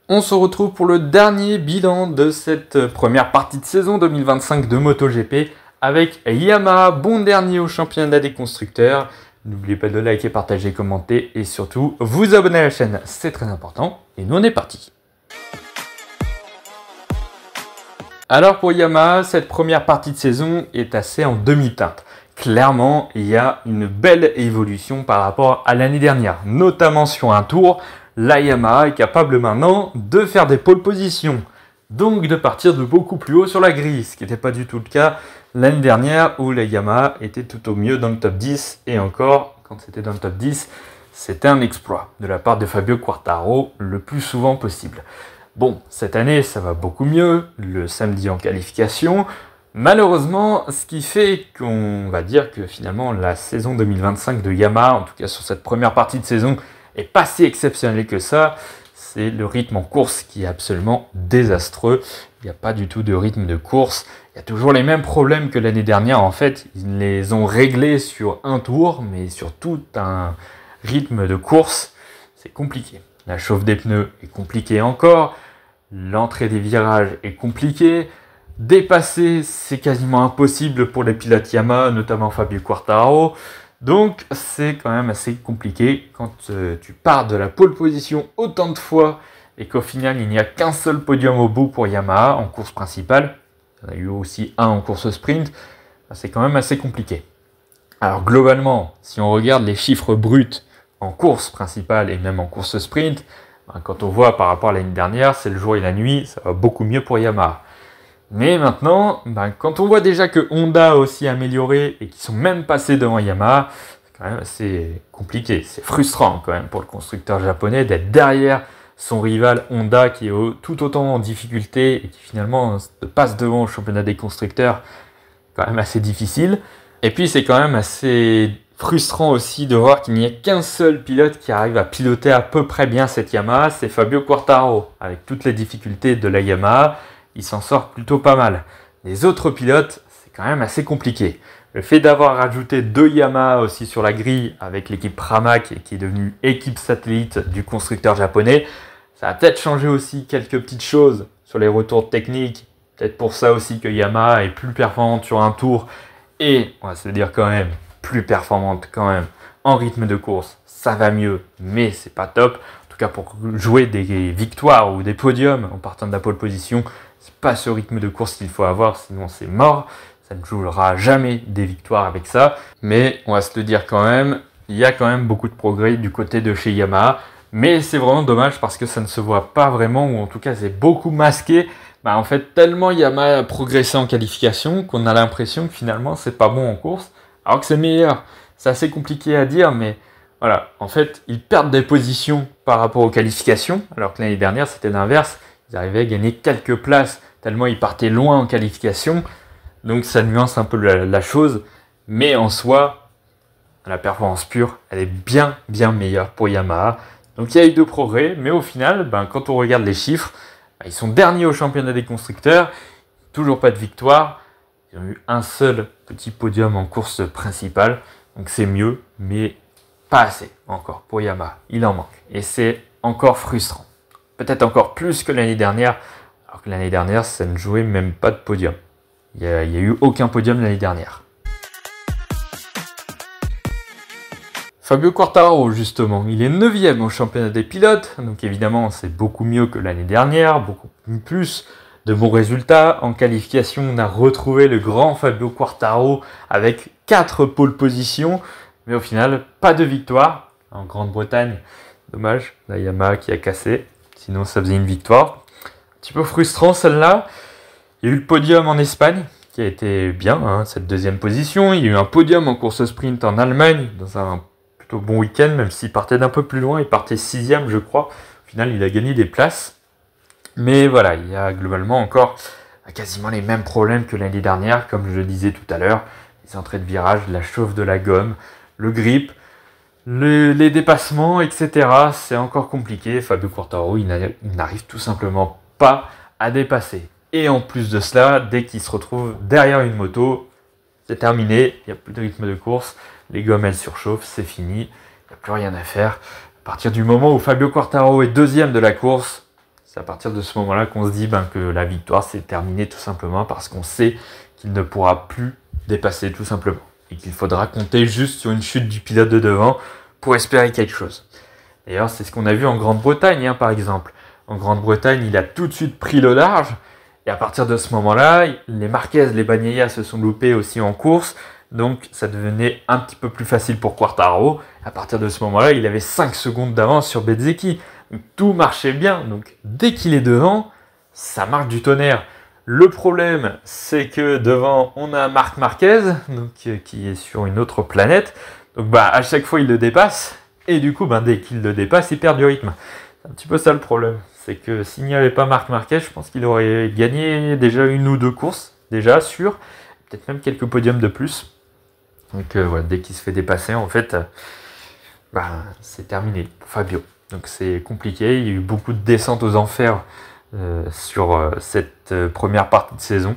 On se retrouve pour le dernier bilan de cette première partie de saison 2025 de MotoGP avec Yamaha, bon dernier au championnat des constructeurs. N'oubliez pas de liker, partager, commenter et surtout vous abonner à la chaîne, c'est très important. Et nous on est parti. Alors pour Yamaha, cette première partie de saison est assez en demi-teinte. Clairement, il y a une belle évolution par rapport à l'année dernière, notamment sur un tour. La Yamaha est capable maintenant de faire des pole positions, donc de partir de beaucoup plus haut sur la grille, ce qui n'était pas du tout le cas l'année dernière où la Yamaha était tout au mieux dans le top 10, et encore, quand c'était dans le top 10, c'était un exploit de la part de Fabio Quartararo le plus souvent possible. Bon, cette année, ça va beaucoup mieux, le samedi en qualification. Malheureusement, ce qui fait qu'on va dire que finalement la saison 2025 de Yamaha, en tout cas sur cette première partie de saison, est pas si exceptionnel que ça, c'est le rythme en course qui est absolument désastreux. Il n'y a pas du tout de rythme de course. Il y a toujours les mêmes problèmes que l'année dernière. En fait, ils les ont réglés sur un tour, mais sur tout un rythme de course, c'est compliqué. La chauffe des pneus est compliquée encore. L'entrée des virages est compliquée. Dépasser, c'est quasiment impossible pour les pilotes Yamaha, notamment Fabio Quartararo. Donc c'est quand même assez compliqué quand tu pars de la pole position autant de fois et qu'au final il n'y a qu'un seul podium au bout pour Yamaha en course principale. Il y en a eu aussi un en course sprint. C'est quand même assez compliqué. Alors globalement, si on regarde les chiffres bruts en course principale et même en course sprint, quand on voit par rapport à l'année dernière, c'est le jour et la nuit, ça va beaucoup mieux pour Yamaha. Mais maintenant, quand on voit déjà que Honda a aussi amélioré et qu'ils sont même passés devant Yamaha, c'est quand même assez compliqué. C'est frustrant quand même pour le constructeur japonais d'être derrière son rival Honda qui est tout autant en difficulté et qui finalement passe devant au championnat des constructeurs. Quand même assez difficile. Et puis c'est quand même assez frustrant aussi de voir qu'il n'y a qu'un seul pilote qui arrive à piloter à peu près bien cette Yamaha, c'est Fabio Quartararo. Avec toutes les difficultés de la Yamaha, il s'en sort plutôt pas mal. Les autres pilotes, c'est quand même assez compliqué. Le fait d'avoir rajouté 2 Yamaha aussi sur la grille avec l'équipe Pramac qui est devenue équipe satellite du constructeur japonais, ça a peut-être changé aussi quelques petites choses sur les retours techniques. Peut-être pour ça aussi que Yamaha est plus performante sur un tour et, on va se dire quand même, plus performante quand même en rythme de course. Ça va mieux, mais c'est pas top. En tout cas, pour jouer des victoires ou des podiums en partant de la pole position, c'est pas ce rythme de course qu'il faut avoir, sinon c'est mort. Ça ne jouera jamais des victoires avec ça. Mais on va se le dire quand même, il y a quand même beaucoup de progrès du côté de chez Yamaha. Mais c'est vraiment dommage parce que ça ne se voit pas vraiment, ou en tout cas c'est beaucoup masqué. En fait, tellement Yamaha a progressé en qualification qu'on a l'impression que finalement c'est pas bon en course, alors que c'est meilleur. C'est assez compliqué à dire, mais voilà. En fait, ils perdent des positions par rapport aux qualifications, alors que l'année dernière c'était l'inverse. Ils arrivaient à gagner quelques places, tellement ils partaient loin en qualification. Donc ça nuance un peu la chose. Mais en soi, la performance pure, elle est bien meilleure pour Yamaha. Donc il y a eu de progrès, mais au final, quand on regarde les chiffres, ils sont derniers au championnat des constructeurs. Toujours pas de victoire. Ils ont eu un seul petit podium en course principale. Donc c'est mieux, mais pas assez encore pour Yamaha. Il en manque. Et c'est encore frustrant. Peut-être encore plus que l'année dernière, alors que l'année dernière, ça ne jouait même pas de podium. Il n'y a eu aucun podium l'année dernière. Fabio Quartararo, justement, il est 9e au championnat des pilotes, donc évidemment, c'est beaucoup mieux que l'année dernière, beaucoup plus de bons résultats. En qualification, on a retrouvé le grand Fabio Quartararo avec 4 pole positions, mais au final, pas de victoire. En Grande-Bretagne, dommage, la Yamaha qui a cassé. Sinon, ça faisait une victoire. Un petit peu frustrant, celle-là. Il y a eu le podium en Espagne, qui a été bien, cette 2e position. Il y a eu un podium en course sprint en Allemagne, dans un plutôt bon week-end, même s'il partait d'un peu plus loin. Il partait 6e, je crois. Au final, il a gagné des places. Mais voilà, il y a globalement encore quasiment les mêmes problèmes que l'année dernière, comme je le disais tout à l'heure. Les entrées de virage, la chauffe de la gomme, le grip, les dépassements, etc. C'est encore compliqué. Fabio Quartararo, il n'arrive tout simplement pas à dépasser. Et en plus de cela, dès qu'il se retrouve derrière une moto, c'est terminé. Il n'y a plus de rythme de course. Les gommes, elles surchauffent, c'est fini. Il n'y a plus rien à faire. À partir du moment où Fabio Quartararo est 2e de la course, C'est à partir de ce moment-là qu'on se dit que la victoire c'est terminé tout simplement parce qu'on sait qu'il ne pourra plus dépasser tout simplement. Et qu'il faudra compter juste sur une chute du pilote de devant pour espérer quelque chose. D'ailleurs, c'est ce qu'on a vu en Grande-Bretagne, par exemple. En Grande-Bretagne, il a tout de suite pris le large. Et à partir de ce moment-là, les Marquez, les Bagnaia se sont loupés aussi en course. Donc, ça devenait un petit peu plus facile pour Quartararo. À partir de ce moment-là, il avait 5 secondes d'avance sur Bezzecchi. Donc, tout marchait bien. Donc, dès qu'il est devant, ça marche du tonnerre. Le problème, c'est que devant, on a Marc Marquez, donc, qui est sur une autre planète. Donc, à chaque fois, il le dépasse. Et du coup, dès qu'il le dépasse, il perd du rythme. C'est un petit peu ça le problème. C'est que s'il n'y avait pas Marc Marquez, je pense qu'il aurait gagné déjà 1 ou 2 courses, déjà sûr. Peut-être même quelques podiums de plus. Donc, dès qu'il se fait dépasser, en fait, c'est terminé pour Fabio. Donc, c'est compliqué. Il y a eu beaucoup de descentes aux enfers sur cette première partie de saison.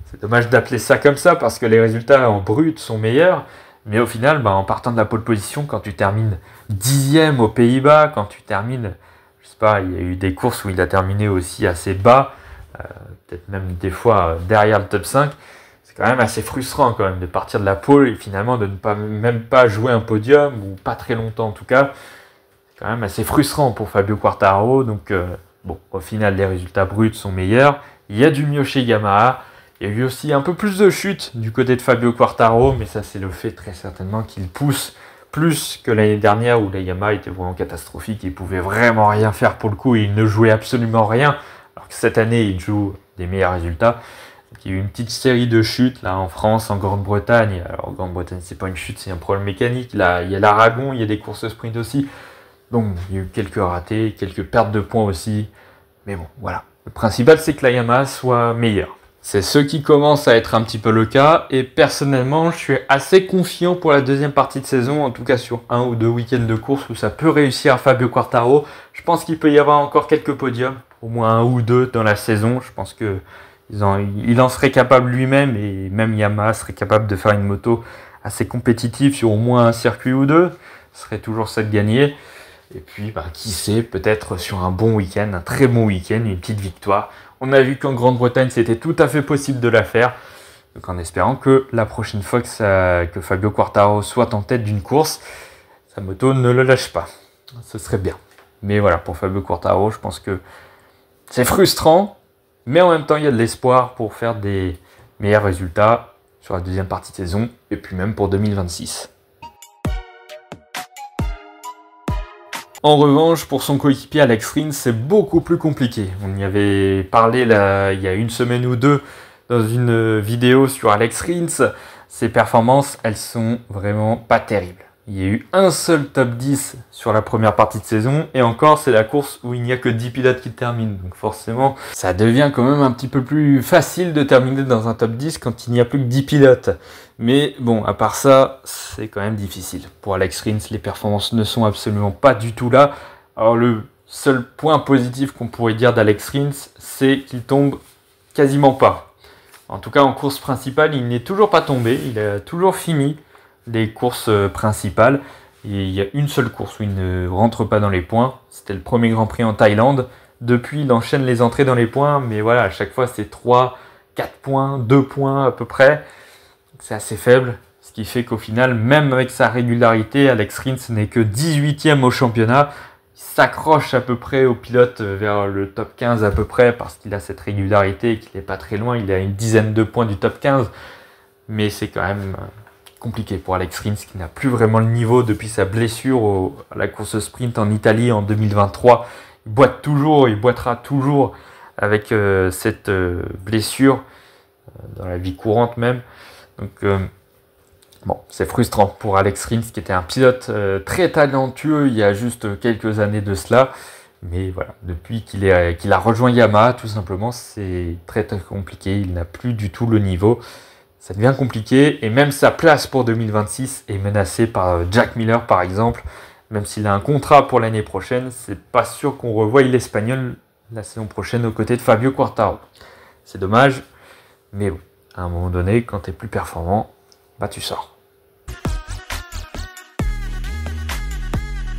C'est dommage d'appeler ça comme ça parce que les résultats en brut sont meilleurs, mais au final, en partant de la pole position, quand tu termines 10e aux Pays-Bas, quand tu termines, je sais pas, il y a eu des courses où il a terminé aussi assez bas, peut-être même des fois derrière le top 5, c'est quand même assez frustrant quand même de partir de la pole et finalement de ne pas même pas jouer un podium, ou pas très longtemps en tout cas. C'est quand même assez frustrant pour Fabio Quartararo, donc au final, les résultats bruts sont meilleurs. Il y a du mieux chez Yamaha. Il y a eu aussi un peu plus de chute du côté de Fabio Quartararo, mais ça, c'est le fait très certainement qu'il pousse plus que l'année dernière où la Yamaha était vraiment catastrophique. Il ne pouvait vraiment rien faire pour le coup. Il ne jouait absolument rien. Alors que cette année, il joue des meilleurs résultats. Donc, il y a eu une petite série de chutes là en France, en Grande-Bretagne. Alors, en Grande-Bretagne, c'est pas une chute, c'est un problème mécanique. Là, il y a l'Aragon, il y a des courses sprint aussi. Donc, il y a eu quelques ratés, quelques pertes de points aussi. Mais bon, voilà. Le principal, c'est que la Yamaha soit meilleure. C'est ce qui commence à être un petit peu le cas. Et personnellement, je suis assez confiant pour la deuxième partie de saison. En tout cas, sur 1 ou 2 week-ends de course où ça peut réussir à Fabio Quartararo. Je pense qu'il peut y avoir encore quelques podiums. Au moins 1 ou 2 dans la saison. Je pense qu'il en serait capable lui-même. Et même Yamaha serait capable de faire une moto assez compétitive sur au moins un circuit ou 2. Ce serait toujours ça de gagner. Et puis, qui sait, peut-être sur un bon week-end, un très bon week-end, une petite victoire. On a vu qu'en Grande-Bretagne, c'était tout à fait possible de la faire. Donc en espérant que la prochaine fois que Fabio Quartararo soit en tête d'une course, sa moto ne le lâche pas. Ce serait bien. Mais voilà, pour Fabio Quartararo, je pense que c'est frustrant, mais en même temps, il y a de l'espoir pour faire des meilleurs résultats sur la deuxième partie de saison, et puis même pour 2026. En revanche, pour son coéquipier Alex Rins, c'est beaucoup plus compliqué. On y avait parlé là, il y a 1 semaine ou 2 dans une vidéo sur Alex Rins. Ses performances, elles sont vraiment pas terribles. Il y a eu un seul top 10 sur la première partie de saison, et encore, c'est la course où il n'y a que 10 pilotes qui terminent. Donc forcément, ça devient quand même un petit peu plus facile de terminer dans un top 10 quand il n'y a plus que 10 pilotes. Mais bon, à part ça, c'est quand même difficile. Pour Alex Rins, les performances ne sont absolument pas du tout là. Alors le seul point positif qu'on pourrait dire d'Alex Rins, c'est qu'il tombe quasiment pas. En tout cas, en course principale, il n'est toujours pas tombé. Il a toujours fini les courses principales. Et il y a une seule course où il ne rentre pas dans les points. C'était le premier Grand Prix en Thaïlande. Depuis, il enchaîne les entrées dans les points. Mais voilà, à chaque fois, c'est 3, 4 points, 2 points à peu près. C'est assez faible. Ce qui fait qu'au final, même avec sa régularité, Alex Rins n'est que 18e au championnat. Il s'accroche à peu près au pilote vers le top 15 à peu près parce qu'il a cette régularité et qu'il n'est pas très loin. Il a une dizaine de points du top 15. Mais c'est quand même compliqué pour Alex Rins qui n'a plus vraiment le niveau depuis sa blessure à la course sprint en Italie en 2023. Il boite toujours, il boitera toujours avec cette blessure dans la vie courante même. Donc bon, c'est frustrant pour Alex Rins qui était un pilote très talentueux il y a juste quelques années de cela. Mais voilà, depuis qu'il a rejoint Yamaha, tout simplement, c'est très très compliqué. Il n'a plus du tout le niveau. Ça devient compliqué et même sa place pour 2026 est menacée par Jack Miller par exemple. Même s'il a un contrat pour l'année prochaine, c'est pas sûr qu'on revoie l'Espagnol la saison prochaine aux côtés de Fabio Quartararo. C'est dommage, mais bon, à un moment donné, quand tu es plus performant, tu sors.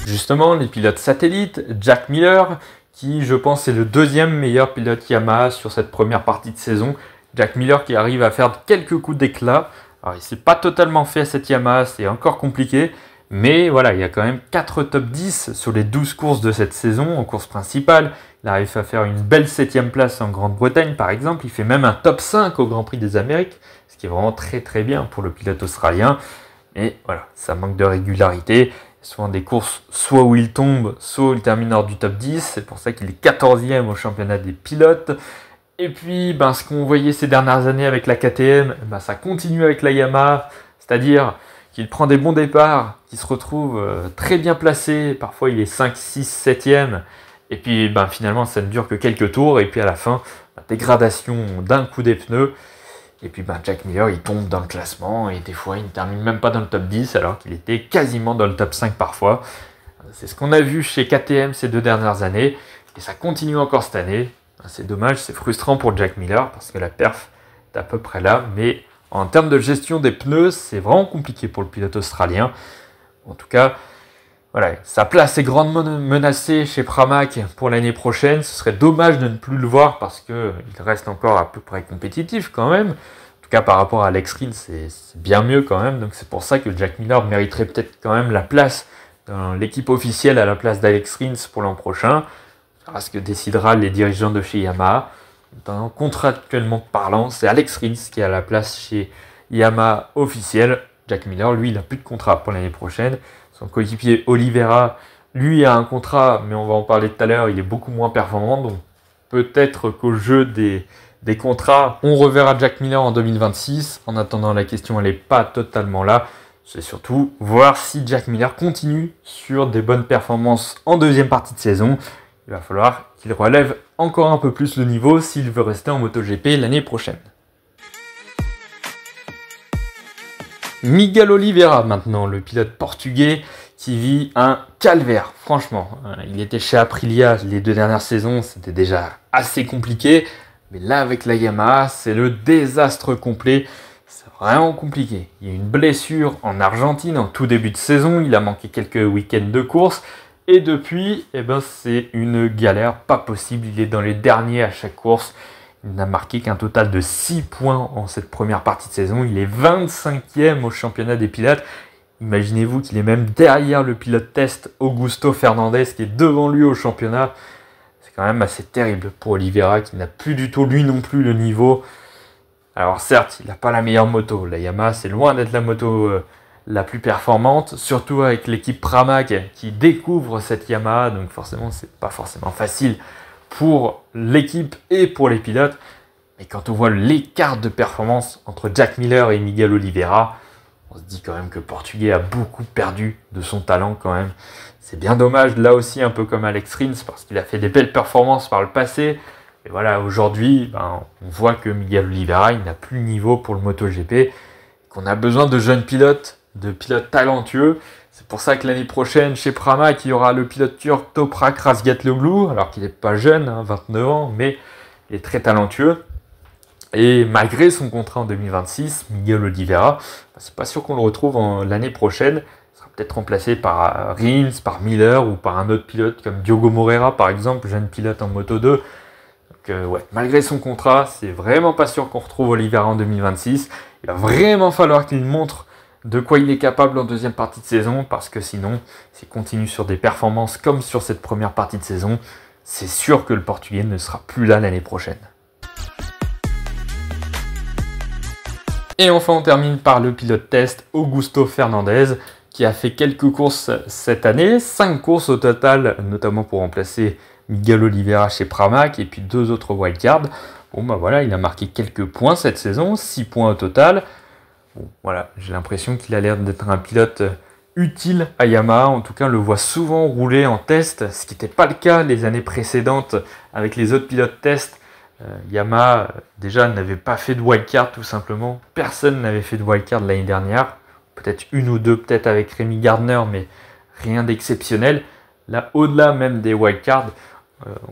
Justement, les pilotes satellites, Jack Miller, qui, je pense, est le deuxième meilleur pilote Yamaha sur cette première partie de saison. Jack Miller qui arrive à faire quelques coups d'éclat. Alors, il ne s'est pas totalement fait à cette Yamaha, c'est encore compliqué. Mais voilà, il y a quand même 4 top 10 sur les 12 courses de cette saison en course principale. Il arrive à faire une belle 7ème place en Grande-Bretagne par exemple. Il fait même un top 5 au Grand Prix des Amériques, ce qui est vraiment très très bien pour le pilote australien. Mais voilà, ça manque de régularité. Souvent des courses soit où il tombe, soit où il termine hors du top 10. C'est pour ça qu'il est 14e au championnat des pilotes. Et puis, ce qu'on voyait ces dernières années avec la KTM, ça continue avec la Yamaha. C'est-à-dire qu'il prend des bons départs, qu'il se retrouve très bien placé. Parfois, il est 5, 6, 7e. Et puis, finalement, ça ne dure que quelques tours. Et puis, à la fin, dégradation d'un coup des pneus. Et puis Jack Miller, il tombe dans le classement et des fois, il ne termine même pas dans le top 10 alors qu'il était quasiment dans le top 5 parfois. C'est ce qu'on a vu chez KTM ces 2 dernières années et ça continue encore cette année. C'est dommage, c'est frustrant pour Jack Miller parce que la perf est à peu près là. Mais en termes de gestion des pneus, c'est vraiment compliqué pour le pilote australien. En tout cas, voilà, sa place est grandement menacée chez Pramac pour l'année prochaine. Ce serait dommage de ne plus le voir parce qu'il reste encore à peu près compétitif quand même. En tout cas, par rapport à Alex Rins, c'est bien mieux quand même. Donc c'est pour ça que Jack Miller mériterait peut-être quand même la place dans l'équipe officielle à la place d'Alex Rins pour l'an prochain. C'est ce que décidera les dirigeants de chez Yamaha. Contractuellement parlant, c'est Alex Rins qui a la place chez Yamaha officielle. Jack Miller, lui, il n'a plus de contrat pour l'année prochaine. Son coéquipier Oliveira, lui, a un contrat, mais on va en parler tout à l'heure, il est beaucoup moins performant. Donc peut-être qu'au jeu des contrats, on reverra Jack Miller en 2026. En attendant, la question, elle n'est pas totalement là. C'est surtout voir si Jack Miller continue sur des bonnes performances en deuxième partie de saison. Il va falloir qu'il relève encore un peu plus le niveau s'il veut rester en MotoGP l'année prochaine. Miguel Oliveira maintenant, le pilote portugais qui vit un calvaire, franchement. Il était chez Aprilia les 2 dernières saisons, c'était déjà assez compliqué. Mais là avec la Yamaha, c'est le désastre complet. C'est vraiment compliqué. Il y a une blessure en Argentine en tout début de saison, il a manqué quelques week-ends de course. Et depuis, c'est une galère pas possible, il est dans les derniers à chaque course. Il n'a marqué qu'un total de 6 points en cette première partie de saison. Il est 25e au championnat des pilotes. Imaginez-vous qu'il est même derrière le pilote test Augusto Fernandez qui est devant lui au championnat. C'est quand même assez terrible pour Oliveira qui n'a plus du tout lui non plus le niveau. Alors certes, il n'a pas la meilleure moto. La Yamaha, c'est loin d'être la moto la plus performante. Surtout avec l'équipe Pramac qui découvre cette Yamaha. Donc forcément, c'est pas forcément facile pour l'équipe et pour les pilotes. Mais quand on voit l'écart de performance entre Jack Miller et Miguel Oliveira, on se dit quand même que le Portugais a beaucoup perdu de son talent quand même. C'est bien dommage, là aussi un peu comme Alex Rins, parce qu'il a fait des belles performances par le passé. Et voilà, aujourd'hui, on voit que Miguel Oliveira, il n'a plus le niveau pour le MotoGP, qu'on a besoin de jeunes pilotes, de pilotes talentueux. C'est pour ça que l'année prochaine, chez Pramac, il y aura le pilote turc Toprak Razgatlıoğlu, alors qu'il n'est pas jeune, 29 ans, mais il est très talentueux. Et malgré son contrat en 2026, Miguel Oliveira, c'est pas sûr qu'on le retrouve l'année prochaine. Il sera peut-être remplacé par Rins, par Miller ou par un autre pilote comme Diogo Moreira, par exemple, jeune pilote en Moto 2. Donc, malgré son contrat, c'est vraiment pas sûr qu'on retrouve Oliveira en 2026. Il va vraiment falloir qu'il montre de quoi il est capable en deuxième partie de saison, parce que sinon, s'il continue sur des performances comme sur cette première partie de saison, c'est sûr que le Portugais ne sera plus là l'année prochaine. Et enfin, on termine par le pilote test Augusto Fernandez, qui a fait quelques courses cette année, 5 courses au total, notamment pour remplacer Miguel Oliveira chez Pramac, et puis 2 autres wildcards. Bon, voilà, il a marqué quelques points cette saison, 6 points au total. Bon, voilà, j'ai l'impression qu'il a l'air d'être un pilote utile à Yamaha. En tout cas, on le voit souvent rouler en test, ce qui n'était pas le cas les années précédentes avec les autres pilotes test. Yamaha, déjà, n'avait pas fait de wildcard, tout simplement. Personne n'avait fait de wildcard l'année dernière. Peut-être une ou deux, peut-être avec Rémi Gardner, mais rien d'exceptionnel. Là, au-delà même des wildcards,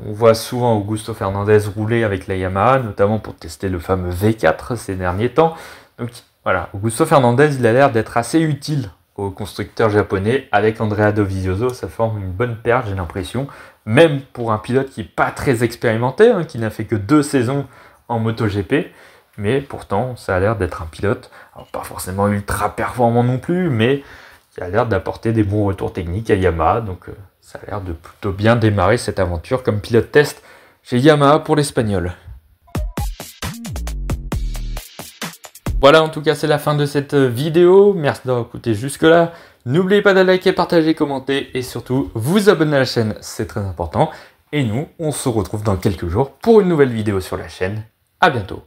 on voit souvent Augusto Fernandez rouler avec la Yamaha, notamment pour tester le fameux V4 ces derniers temps. Donc voilà, Augusto Fernandez, il a l'air d'être assez utile au constructeur japonais. Avec Andrea Dovizioso, ça forme une bonne paire, j'ai l'impression. même pour un pilote qui n'est pas très expérimenté, hein, qui n'a fait que 2 saisons en MotoGP, mais pourtant ça a l'air d'être un pilote, alors pas forcément ultra performant non plus, mais qui a l'air d'apporter des bons retours techniques à Yamaha, donc ça a l'air de plutôt bien démarrer cette aventure comme pilote test chez Yamaha pour l'Espagnol. Voilà, en tout cas c'est la fin de cette vidéo, merci d'avoir écouté jusque là. N'oubliez pas de liker, partager, commenter et surtout vous abonner à la chaîne, c'est très important. Et nous, on se retrouve dans quelques jours pour une nouvelle vidéo sur la chaîne. À bientôt.